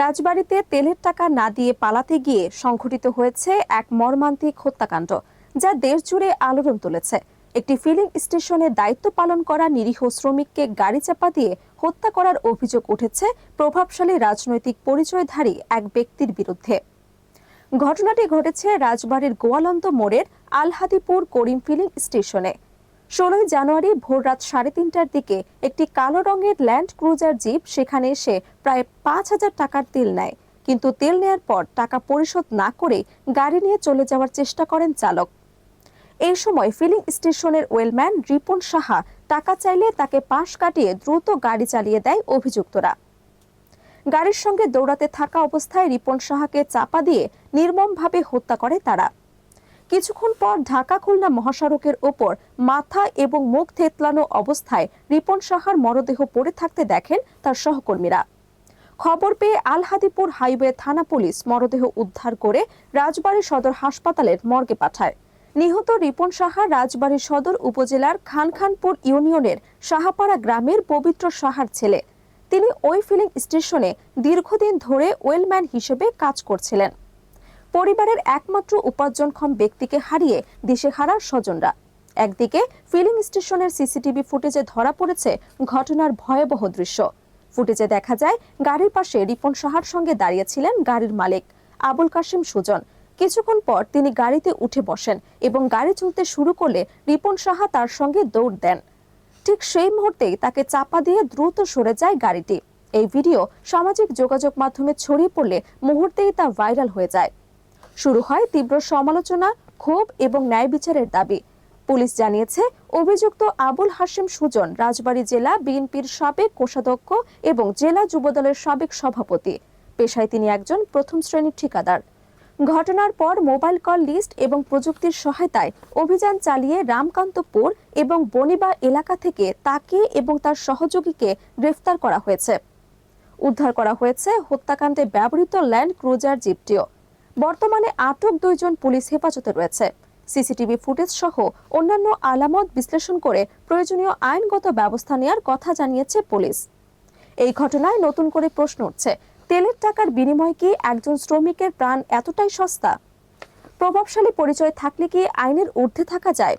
রাজবাড়ীতে তেলের টাকা না দিয়ে পালাতে গিয়ে সংঘটিত হয়েছে এক মর্মান্তিক হত্যাকাণ্ড, যা দেশ জুড়ে আলোড়ন তুলেছে। একটি ফিলিং স্টেশনে দায়িত্ব পালন করা নিরীহ শ্রমিককে গাড়ি চাপা দিয়ে হত্যা করার অভিযোগ উঠেছে প্রভাবশালী রাজনৈতিক পরিচয়ধারী এক ব্যক্তির বিরুদ্ধে। ঘটনাটি ঘটেছে রাজবাড়ীর গোয়ালন্দ মোড়ের আলহাদিপুর করিম ফিলিং স্টেশনে। 16 জানুয়ারি ভোর রাত 3:30টার দিকে একটি কালো রঙের ল্যান্ড ক্রুজার জিপ সেখানে এসে প্রায় 5,000 টাকার তেল নেয়, কিন্তু তেল নেয়ার পর টাকা পরিশোধ না করে গাড়ি নিয়ে চলে যাওয়ার চেষ্টা করেন চালক। এই সময় ফিলিং স্টেশনের ওয়েলম্যান রিপন সাহা টাকা চাইলে তাকে পাশ কাটিয়ে দ্রুত গাড়ি চালিয়ে দেয় অভিযুক্তরা। গাড়ির সঙ্গে দৌড়াতে থাকা অবস্থায় রিপন সাহাকে চাপা দিয়ে নির্মমভাবে হত্যা করে তারা। কিছুক্ষণ পর ঢাকা খুলনা মহাসড়কের ওপর মাথা এবং মুখ থেতলানো অবস্থায় রিপন সাহার মরদেহ পড়ে থাকতে দেখেন তার সহকর্মীরা। খবর পেয়ে আলহাদিপুর হাইওয়ে থানা পুলিশ মরদেহ উদ্ধার করে রাজবাড়ী সদর হাসপাতালের মর্গে পাঠায়। নিহত রিপন সাহা রাজবাড়ী সদর উপজেলার খানখানপুর ইউনিয়নের সাহাপাড়া গ্রামের পবিত্র সাহার ছেলে। তিনি ওই ফিলিং স্টেশনে দীর্ঘদিন ধরে ওয়েলম্যান হিসেবে কাজ করছিলেন। পরিবারের একমাত্র উপার্জনক্ষম ব্যক্তিকে হারিয়ে দিশেহারা স্বজনরা। একদিকে ফিলিং স্টেশনের সিসিটিভি ফুটেজে ধরা পড়েছে ঘটনার ভয়াবহ দৃশ্য। ফুটেজে দেখা যায় গাড়ির পাশে রিপন সাহার সঙ্গে দাঁড়িয়েছিলেন গাড়ির মালিক আবুল কাশেম সুজন। কিছুক্ষণ পর তিনি গাড়িতে উঠে বসেন এবং গাড়ি চলতে শুরু করলে রিপন সাহা তার সঙ্গে দৌড় দেন। ঠিক সেই মুহূর্তেই তাকে চাপা দিয়ে দ্রুত সরে যায় গাড়িটি। এই ভিডিও সামাজিক যোগাযোগ মাধ্যমে ছড়িয়ে পড়লে মুহূর্তেই তা ভাইরাল হয়ে যায়। শুরু হয় তীব্র সমালোচনা, ক্ষোভ এবং ন্যায় বিচারের দাবি। পুলিশ জানিয়েছে, অভিযুক্ত আবুল হাশেম সুজন রাজবাড়ী জেলা বিএনপির সাবেক কোষাধ্যক্ষ এবং জেলা যুবদলের সাবেক সভাপতি। পেশায় তিনি একজন প্রথম শ্রেণীর ঠিকাদার। ঘটনার পর মোবাইল কল লিস্ট এবং প্রযুক্তির সহায়তায় অভিযান চালিয়ে রামকান্তপুর এবং বনিবা এলাকা থেকে তাকে এবং তার সহযোগীকে গ্রেফতার করা হয়েছে। উদ্ধার করা হয়েছে হত্যাকাণ্ডে ব্যবহৃত ল্যান্ড ক্রুজার জিপটিও। বর্তমানে আটক 2 জন পুলিশ হেফাজতে রয়েছে। সিসিটিভি ফুটেজ সহ অন্যান্য আলামত বিশ্লেষণ করে প্রয়োজনীয় আইনগত ব্যবস্থা নেওয়ার কথা জানিয়েছে পুলিশ। এই ঘটনায় নতুন করে প্রশ্ন উঠছে, তেলের টাকার বিনিময়ে কি একজন শ্রমিকের প্রাণ এতটাই সস্তা? প্রভাবশালী পরিচয় থাকলে কি আইনের ঊর্ধ্বে থাকা যায়?